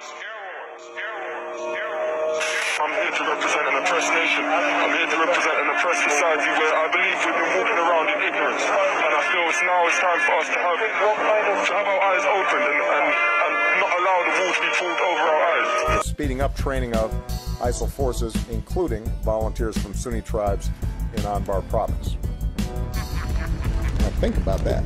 I'm here to represent an oppressed nation. I'm here to represent an oppressed society where I believe we've been walking around in ignorance. And I feel it's time for us to have our eyes opened and not allow the wool to be pulled over our eyes. Speeding up training of ISIL forces, including volunteers from Sunni tribes in Anbar province. Now think about that.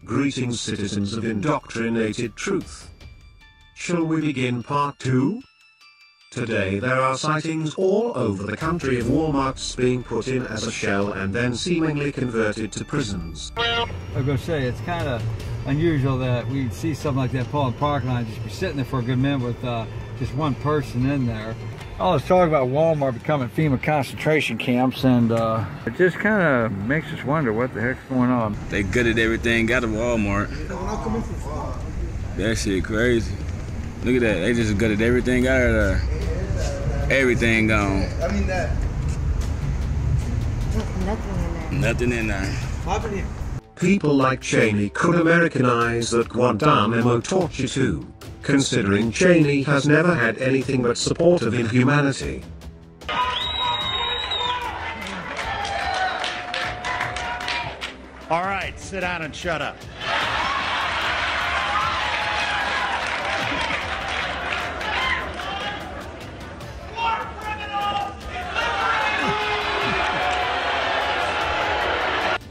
Greetings, citizens of indoctrinated truth. Shall we begin part 2? Today there are sightings all over the country of Walmarts being put in as a shell and then seemingly converted to prisons. I was going to say, it's kind of unusual that we see something like that pull in the parking lot and just be sitting there for a good minute with just one person in there. I was talking about Walmart becoming FEMA concentration camps, and it just kind of makes us wonder what the heck's going on. They good at everything out of Walmart. That shit crazy. Look at that. They just good at everything out of there. Everything gone. I mean that. Nothing in there. People like Cheney could Americanize that Guantanamo torture too, considering Cheney has never had anything but support of inhumanity. All right, sit down and shut up.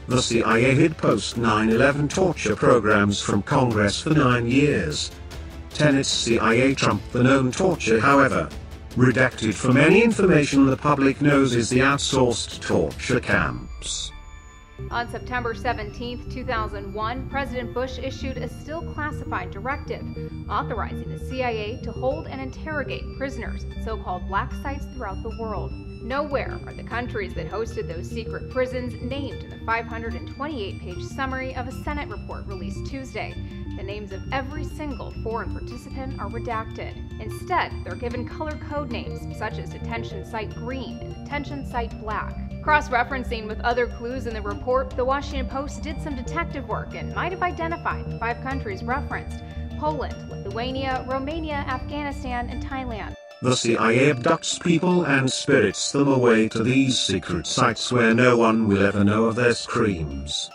The CIA hid post-9/11 torture programs from Congress for 9 years. Tenet's CIA trumped the known torture, however. Redacted from any information the public knows is the outsourced torture camps. On September 17, 2001, President Bush issued a still classified directive authorizing the CIA to hold and interrogate prisoners in so-called black sites throughout the world. Nowhere are the countries that hosted those secret prisons named in the 528-page summary of a Senate report released Tuesday. The names of every single foreign participant are redacted. Instead, they're given color code names such as Detention Site Green and Detention Site Black. Cross-referencing with other clues in the report, the Washington Post did some detective work and might have identified the 5 countries referenced: Poland, Lithuania, Romania, Afghanistan, and Thailand. The CIA abducts people and spirits them away to these secret sites where no one will ever know of their screams.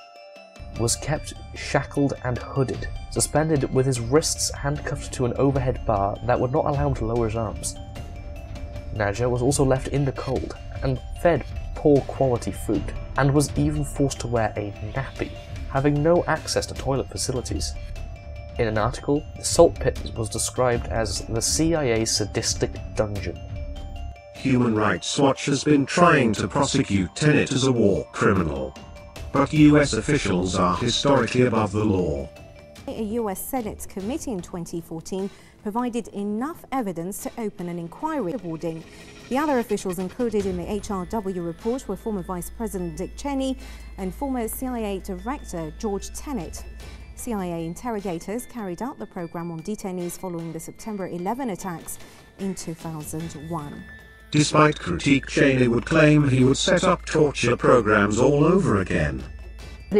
Was kept shackled and hooded, suspended with his wrists handcuffed to an overhead bar that would not allow him to lower his arms. Naja was also left in the cold and fed poor quality food, and was even forced to wear a nappy, having no access to toilet facilities. In an article, the salt pit was described as the CIA's sadistic dungeon. Human Rights Watch has been trying to prosecute Tenet as a war criminal, but US officials are historically above the law. A US Senate committee in 2014 provided enough evidence to open an inquiry awarding. The other officials included in the HRW report were former Vice President Dick Cheney and former CIA Director George Tenet. CIA interrogators carried out the program on detainees following the September 11 attacks in 2001. Despite critique, Cheney would claim he would set up torture programs all over again.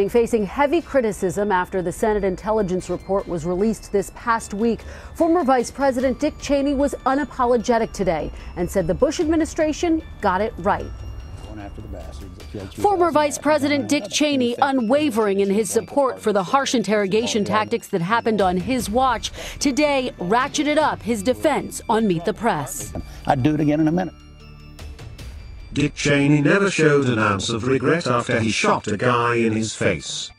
Facing heavy criticism after the Senate intelligence report was released this past week, former Vice President Dick Cheney was unapologetic today and said the Bush administration got it right. Former Vice President Dick Cheney unwavering in his support for the harsh interrogation tactics that happened on his watch, today ratcheted up his defense on Meet the Press. I'd do it again in a minute. Dick Cheney never showed an ounce of regret after he shot a guy in his face.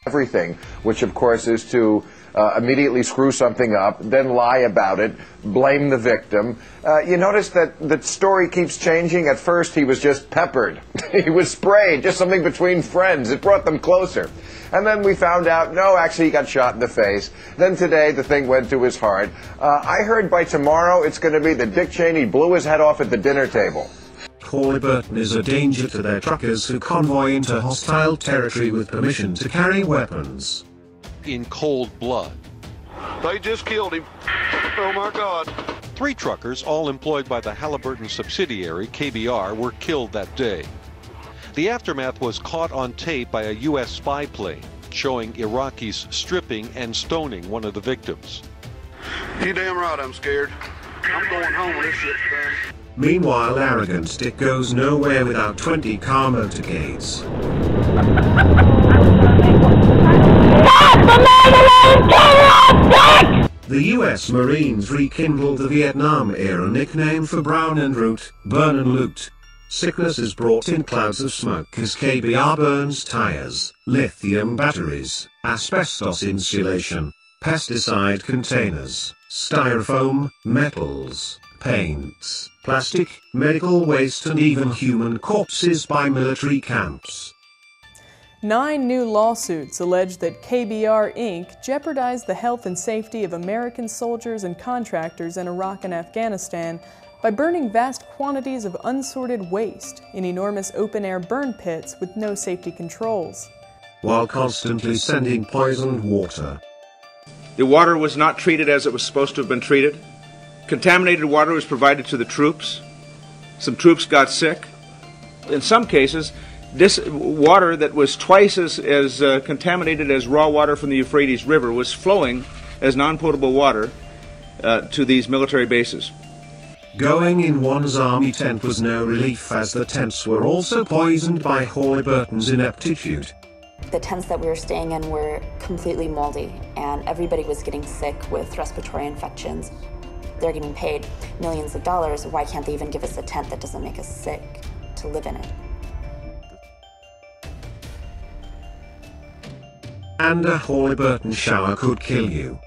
Everything, which of course is to immediately screw something up, then lie about it, blame the victim. You notice that the story keeps changing. At first, he was just peppered. He was sprayed, just something between friends. It brought them closer. And then we found out, no, actually he got shot in the face. Then today, the thing went to his heart. I heard by tomorrow it's going to be that Dick Cheney blew his head off at the dinner table. Haliburton is a danger to their truckers who convoy into hostile territory with permission to carry weapons. In cold blood. They just killed him. Oh my God. 3 truckers, all employed by the Haliburton subsidiary, KBR, were killed that day. The aftermath was caught on tape by a U.S. spy plane, showing Iraqis stripping and stoning one of the victims. You damn right I'm scared. I'm going home when this shit's done. Meanwhile, arrogant Dick goes nowhere without 20 car motorcades. The U.S. Marines rekindled the Vietnam-era nickname for Brown and Root, burn and loot. Sickness is brought in clouds of smoke as KBR burns tires, lithium batteries, asbestos insulation, pesticide containers, styrofoam, metals, paints, plastic, medical waste and even human corpses by military camps. 9 new lawsuits allege that KBR Inc. jeopardized the health and safety of American soldiers and contractors in Iraq and Afghanistan by burning vast quantities of unsorted waste in enormous open-air burn pits with no safety controls. While constantly sending poisoned water. The water was not treated as it was supposed to have been treated. Contaminated water was provided to the troops. Some troops got sick. In some cases, this water that was twice as contaminated as raw water from the Euphrates River was flowing as non-potable water to these military bases. Going in one's army tent was no relief, as the tents were also poisoned by Haliburton's ineptitude. The tents that we were staying in were completely moldy, and everybody was getting sick with respiratory infections. They're getting paid millions of dollars. Why can't they even give us a tent that doesn't make us sick to live in it? And a Haliburton shower could kill you.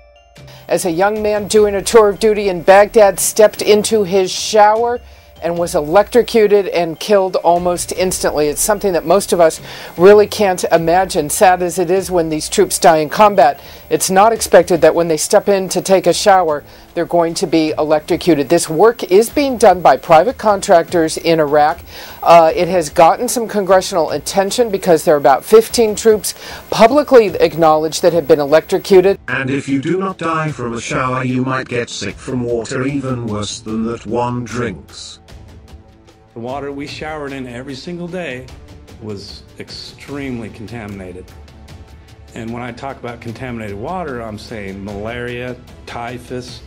As a young man doing a tour of duty in Baghdad stepped into his shower and was electrocuted and killed almost instantly. It's something that most of us really can't imagine. Sad as it is when these troops die in combat, it's not expected that when they step in to take a shower, they're going to be electrocuted. This work is being done by private contractors in Iraq. It has gotten some congressional attention because there are about 15 troops publicly acknowledged that have been electrocuted. And if you do not die from a shower, you might get sick from water even worse than that one drinks. The water we showered in every single day was extremely contaminated. And when I talk about contaminated water, I'm saying malaria, typhus,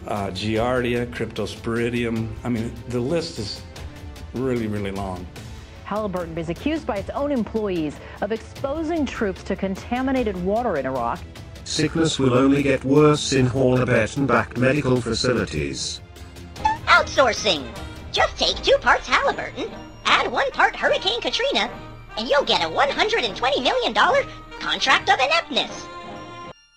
giardia, cryptosporidium. I mean, the list is really, really long. Haliburton is accused by its own employees of exposing troops to contaminated water in Iraq. Sickness will only get worse in Haliburton-backed medical facilities. Outsourcing. Just take 2 parts Haliburton, add 1 part Hurricane Katrina, and you'll get a $120 million contract of ineptness.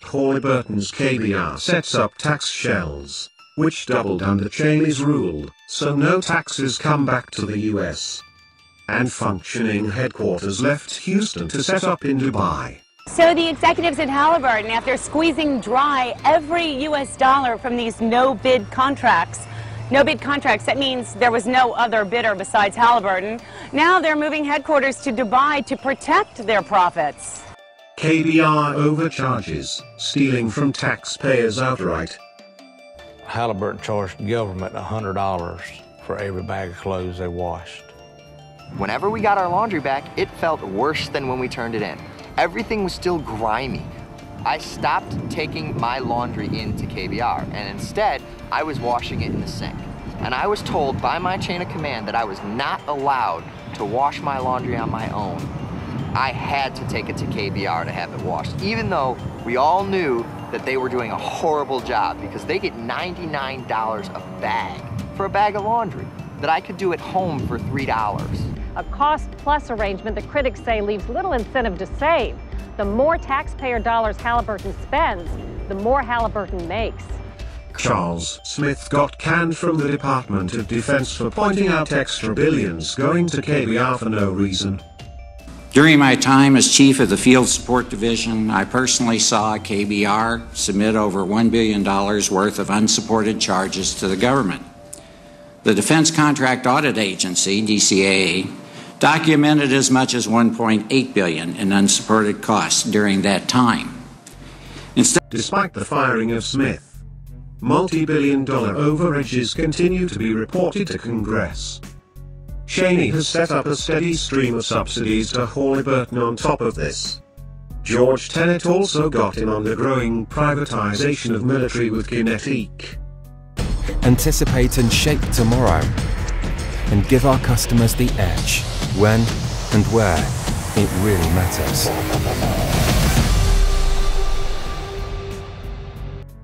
Haliburton's KBR sets up tax shells, which doubled under Cheney's rule, so no taxes come back to the US. And functioning headquarters left Houston to set up in Dubai. So the executives at Haliburton, after squeezing dry every US dollar from these no-bid contracts, that means there was no other bidder besides Haliburton. Now they're moving headquarters to Dubai to protect their profits. KBR overcharges, stealing from taxpayers outright. Haliburton charged the government $100 for every bag of clothes they washed. Whenever we got our laundry back, it felt worse than when we turned it in. Everything was still grimy. I stopped taking my laundry into KBR, and instead, I was washing it in the sink. And I was told by my chain of command that I was not allowed to wash my laundry on my own. I had to take it to KBR to have it washed, even though we all knew that they were doing a horrible job because they get $99 a bag for a bag of laundry that I could do at home for $3. a cost-plus arrangement that critics say leaves little incentive to save. The more taxpayer dollars Haliburton spends, the more Haliburton makes. Charles Smith got canned from the Department of Defense for pointing out extra billions going to KBR for no reason. During my time as chief of the Field Support Division, I personally saw KBR submit over $1 billion worth of unsupported charges to the government. The Defense Contract Audit Agency, DCAA, documented as much as $1.8 billion in unsupported costs during that time. Despite the firing of Smith, multi-billion-dollar overages continue to be reported to Congress. Cheney has set up a steady stream of subsidies to Haliburton on top of this. George Tenet also got in on the growing privatization of military with Kinetic. Anticipate and shape tomorrow, and give our customers the edge when and where it really matters.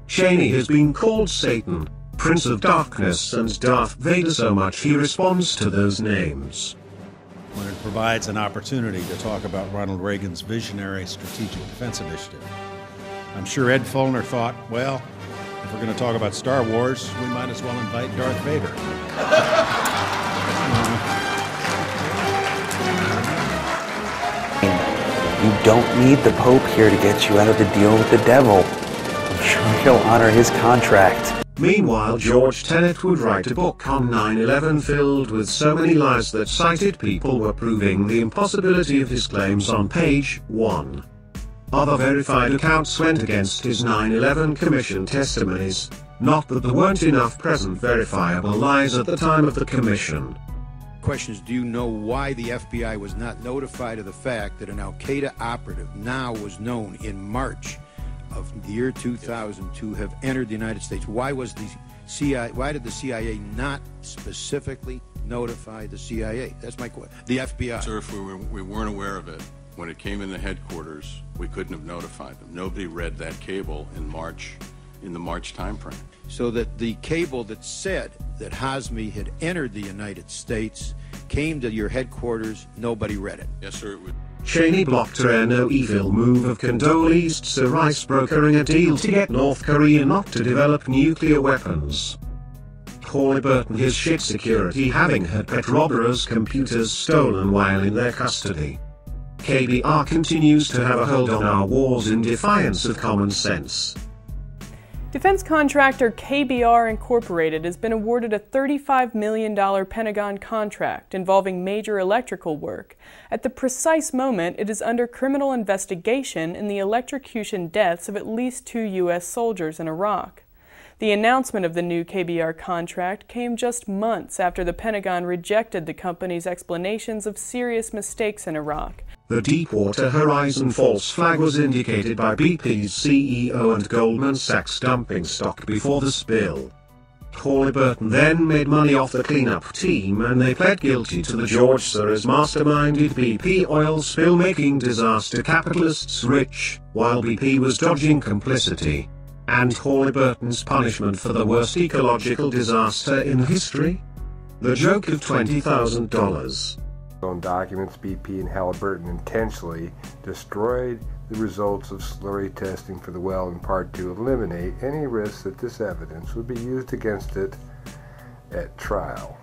Cheney has been called Satan, Prince of Darkness, and Darth Vader so much he responds to those names. When it provides an opportunity to talk about Ronald Reagan's visionary strategic defense initiative. I'm sure Ed Follner thought, well, if we're going to talk about Star Wars, we might as well invite Darth Vader. You don't need the Pope here to get you out of the deal with the devil. I'm sure he'll honor his contract. Meanwhile, George Tenet would write a book on 9/11 filled with so many lies that cited people were proving the impossibility of his claims on page 1. Other verified accounts went against his 9/11 commission testimonies, not that there weren't enough present verifiable lies at the time of the commission. Question is, do you know why the FBI was not notified of the fact that an Al-Qaeda operative now was known in March of the year 2000 to have entered the United States? Why was the CIA? Why did the CIA not specifically notify the CIA? That's my question. The FBI. Sir, if we weren't aware of it when it came in the headquarters, we couldn't have notified them. Nobody read that cable in the March timeframe. So that the cable that said that Hazmi had entered the United States came to your headquarters, nobody read it. Yes, sir. It would. Cheney blocked a no evil move of Condoleezza Rice brokering a deal to get North Korea not to develop nuclear weapons. Haliburton his shit security having had Petrobras computers stolen while in their custody. KBR continues to have a hold on our wars in defiance of common sense. Defense contractor KBR Incorporated has been awarded a $35 million Pentagon contract involving major electrical work. At the precise moment, it is under criminal investigation in the electrocution deaths of at least 2 U.S. soldiers in Iraq. The announcement of the new KBR contract came just months after the Pentagon rejected the company's explanations of serious mistakes in Iraq. The Deepwater Horizon false flag was indicated by BP's CEO and Goldman Sachs dumping stock before the spill. Haliburton then made money off the cleanup team and they pled guilty to the George Soros masterminded BP oil spill, making disaster capitalists rich, while BP was dodging complicity. And Haliburton's punishment for the worst ecological disaster in history? The joke of $20,000. On documents, BP and Haliburton intentionally destroyed the results of slurry testing for the well in part to eliminate any risk that this evidence would be used against it at trial.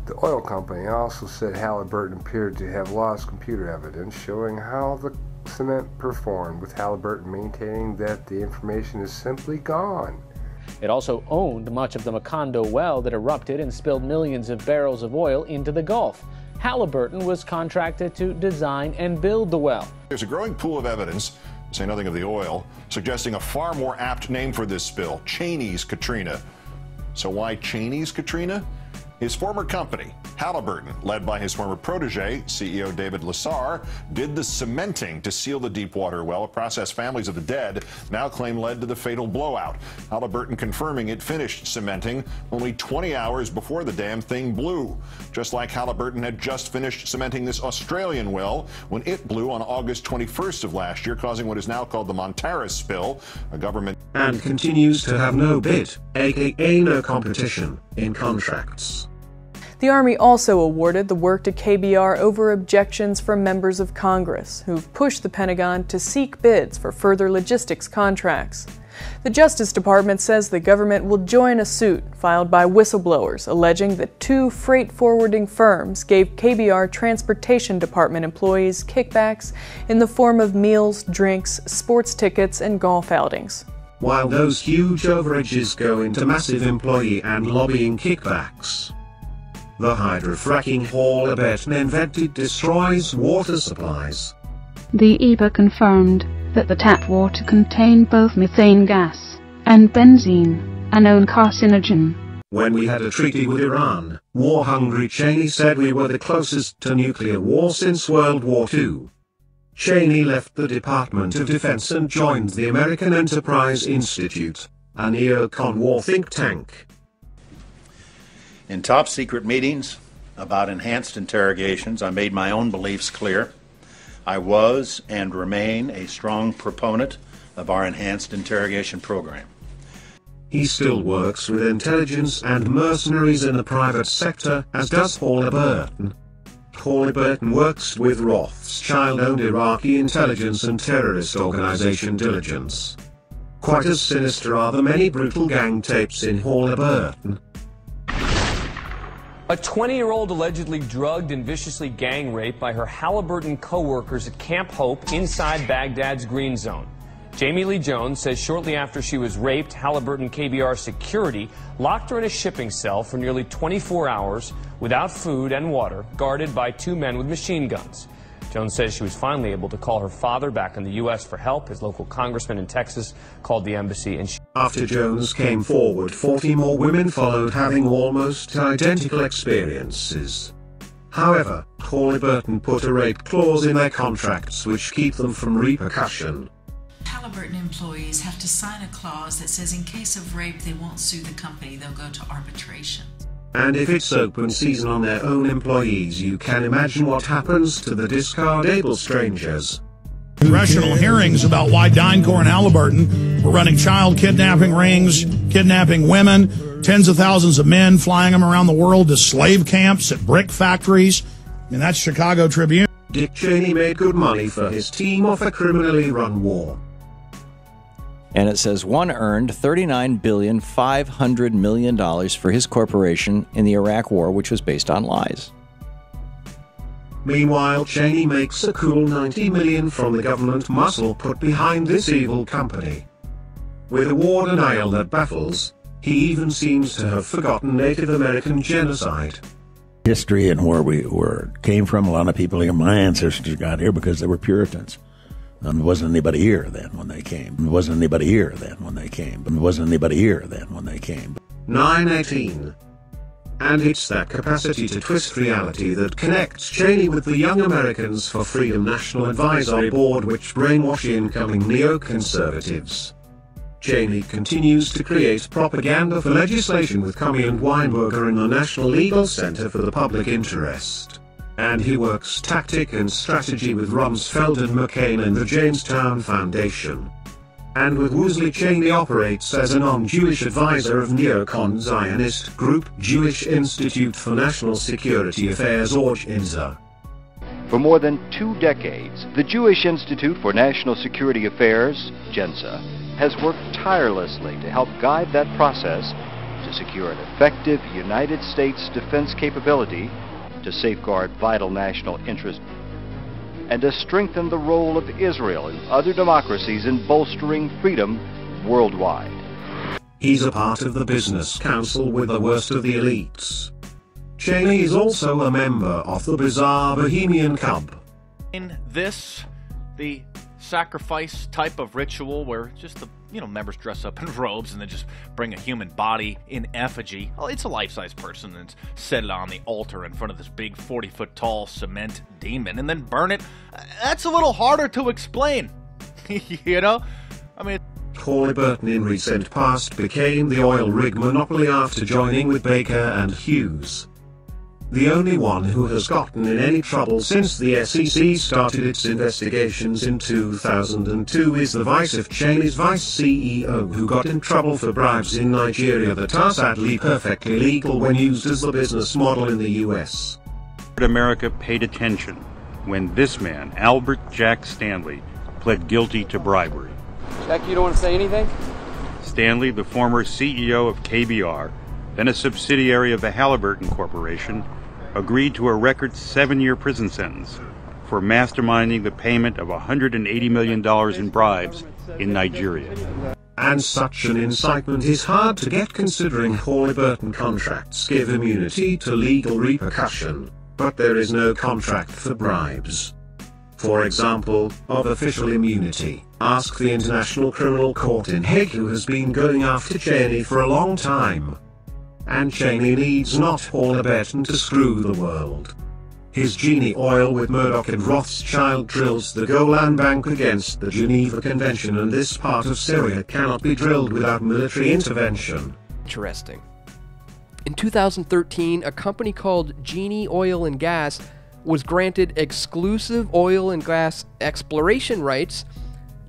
The oil company also said Haliburton appeared to have lost computer evidence showing how the cement performed, with Haliburton maintaining that the information is simply gone. It also owned much of the Macondo well that erupted and spilled millions of barrels of oil into the Gulf. Haliburton was contracted to design and build the well. There's a growing pool of evidence, say nothing of the oil, suggesting a far more apt name for this spill, Cheney's Katrina. So why Cheney's Katrina? His former company, Haliburton, led by his former protege, CEO David Lassar, did the cementing to seal the Deepwater well, a process families of the dead now claim led to the fatal blowout. Haliburton confirming it finished cementing only 20 hours before the damn thing blew. Just like Haliburton had just finished cementing this Australian well when it blew on August 21st of last year, causing what is now called the Montara spill, a government... And continues to have no bid, aka no competition, in contracts. The Army also awarded the work to KBR over objections from members of Congress, who've pushed the Pentagon to seek bids for further logistics contracts. The Justice Department says the government will join a suit filed by whistleblowers alleging that 2 freight forwarding firms gave KBR Transportation Department employees kickbacks in the form of meals, drinks, sports tickets, and golf outings. While those huge overages go into massive employee and lobbying kickbacks, the hydrofracking Haliburton invented destroys water supplies. The EPA confirmed that the tap water contained both methane gas and benzene, a known carcinogen. When we had a treaty with Iran, war-hungry Cheney said we were the closest to nuclear war since World War II. Cheney left the Department of Defense and joined the American Enterprise Institute, a neocon war think tank. In top-secret meetings about enhanced interrogations, I made my own beliefs clear. I was and remain a strong proponent of our enhanced interrogation program. He still works with intelligence and mercenaries in the private sector, as does Haliburton. Haliburton works with Rothschild-owned Iraqi intelligence and terrorist organization Diligence. Quite as sinister are the many brutal gang tapes in Haliburton. A 20-year-old allegedly drugged and viciously gang raped by her Haliburton co-workers at Camp Hope inside Baghdad's Green Zone. Jamie Lee Jones says shortly after she was raped, Haliburton KBR security locked her in a shipping cell for nearly 24 hours without food and water, guarded by 2 men with machine guns. Jones says she was finally able to call her father back in the U.S. for help. His local congressman in Texas called the embassy and After Jones came forward, 40 more women followed, having almost identical experiences. However, Haliburton put a rape clause in their contracts which keep them from repercussion. Haliburton employees have to sign a clause that says in case of rape they won't sue the company, they'll go to arbitration. And if it's open season on their own employees, you can imagine what happens to the discardable strangers. Congressional hearings about why DynCorp and Haliburton were running child kidnapping rings, kidnapping women, tens of thousands of men, flying them around the world to slave camps at brick factories. I mean, that's Chicago Tribune. Dick Cheney made good money for his team off a criminally run war. And it says one earned $39.5 billion for his corporation in the Iraq War, which was based on lies. Meanwhile, Cheney makes a cool $90 million from the government muscle put behind this evil company. With a war denial that baffles, he even seems to have forgotten Native American genocide. History and where we came from, a lot of people, my ancestors got here because they were Puritans. And there wasn't anybody here then when they came. There wasn't anybody here then when they came. And there wasn't anybody here then when they came. 9/18. And it's that capacity to twist reality that connects Cheney with the Young Americans for Freedom National Advisory Board, which brainwash incoming neoconservatives. Cheney continues to create propaganda for legislation with Comey and Weinberger in the National Legal Center for the Public Interest. And he works tactic and strategy with Rumsfeld and McCain and the Jamestown Foundation. And with Woosley, Cheney operates as a non-Jewish advisor of neocon Zionist group Jewish Institute for National Security Affairs, or JINSA. For more than 2 decades, the Jewish Institute for National Security Affairs, JINSA, has worked tirelessly to help guide that process to secure an effective United States defense capability, to safeguard vital national interests, and to strengthen the role of Israel and other democracies in bolstering freedom worldwide. He's a part of the Business Council with the worst of the elites. Cheney is also a member of the bizarre Bohemian Club. In this, the sacrifice type of ritual where just the members dress up in robes and then just bring a human body in effigy. Well, it's a life-size person and set it on the altar in front of this big 40-foot tall cement demon and then burn it. That's a little harder to explain. Haliburton in recent past became the oil rig monopoly after joining with Baker and Hughes. The only one who has gotten in any trouble since the SEC started its investigations in 2002 is the vice of Cheney's vice CEO, who got in trouble for bribes in Nigeria that are sadly perfectly legal when used as the business model in the US. America paid attention when this man, Albert Jack Stanley, pled guilty to bribery. Jack, you don't want to say anything? Stanley, the former CEO of KBR, then a subsidiary of the Haliburton Corporation, agreed to a record 7-year prison sentence for masterminding the payment of $180 million in bribes in Nigeria. And such an incitement is hard to get considering Haliburton contracts give immunity to legal repercussion, but there is no contract for bribes. For example, of official immunity, ask the International Criminal Court in Hague, who has been going after Cheney for a long time. And Cheney needs not Haliburton to screw the world. His genie oil with Murdoch and Rothschild drills the Golan Bank against the Geneva Convention, and this part of Syria cannot be drilled without military intervention. Interesting. In 2013, a company called Genie Oil and Gas was granted exclusive oil and gas exploration rights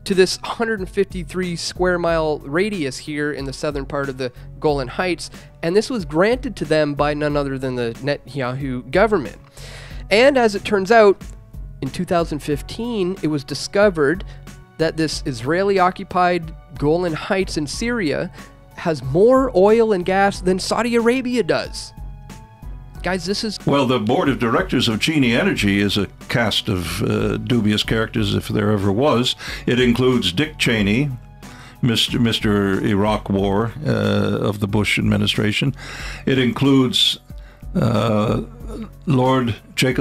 to this 153 square mile radius here in the southern part of the Golan Heights, and this was granted to them by none other than the Netanyahu government. And as it turns out, in 2015, it was discovered that this Israeli-occupied Golan Heights in Syria has more oil and gas than Saudi Arabia does. Guys, this is... Well, the board of directors of Cheney Energy is a cast of dubious characters, if there ever was. It includes Dick Cheney, Mr. Iraq War of the Bush administration. It includes Jacob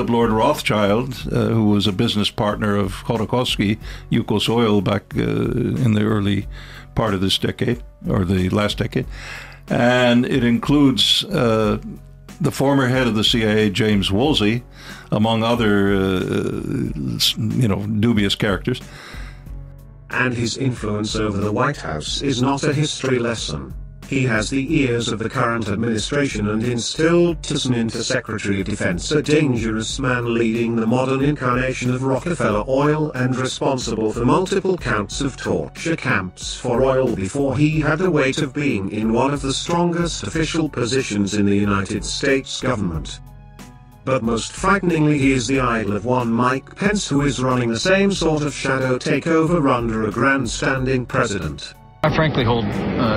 Lord Rothschild, who was a business partner of Khodorkovsky, Yukos Oil, back in the early part of this decade, or the last decade. And it includes the former head of the CIA, James Woolsey, among other, dubious characters. And his influence over the White House is not a history lesson. He has the ears of the current administration and instilled Tillerson into Secretary of Defense, a dangerous man leading the modern incarnation of Rockefeller oil and responsible for multiple counts of torture camps for oil before he had the weight of being in one of the strongest official positions in the United States government. But most frighteningly, he is the idol of one Mike Pence, who is running the same sort of shadow takeover under a grandstanding president. I frankly hold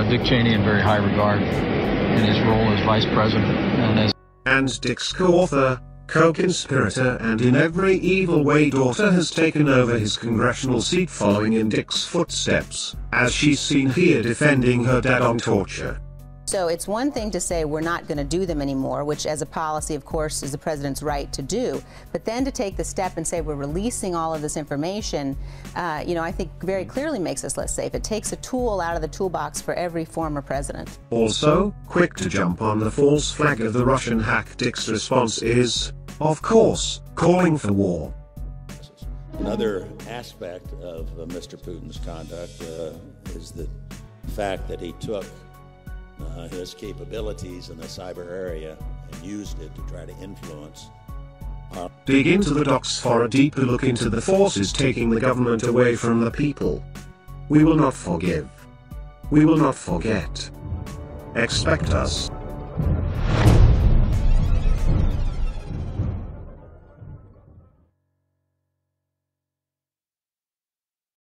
Dick Cheney in very high regard in his role as vice president and Dick's co-author, co-conspirator, and in every evil way daughter has taken over his congressional seat following in Dick's footsteps, as she's seen here defending her dad on torture. So it's one thing to say we're not going to do them anymore, which as a policy, of course, is the president's right to do. But then to take the step and say we're releasing all of this information, I think very clearly makes us less safe. It takes a tool out of the toolbox for every former president. Also, quick to jump on the false flag of the Russian hack, Dick's response is, of course, calling for war. Another aspect of Mr. Putin's conduct is the fact that he took his capabilities in the cyber area and used it to try to influence. Dig into the docs for a deeper look into the forces taking the government away from the people. We will not forgive. We will not forget. Expect us.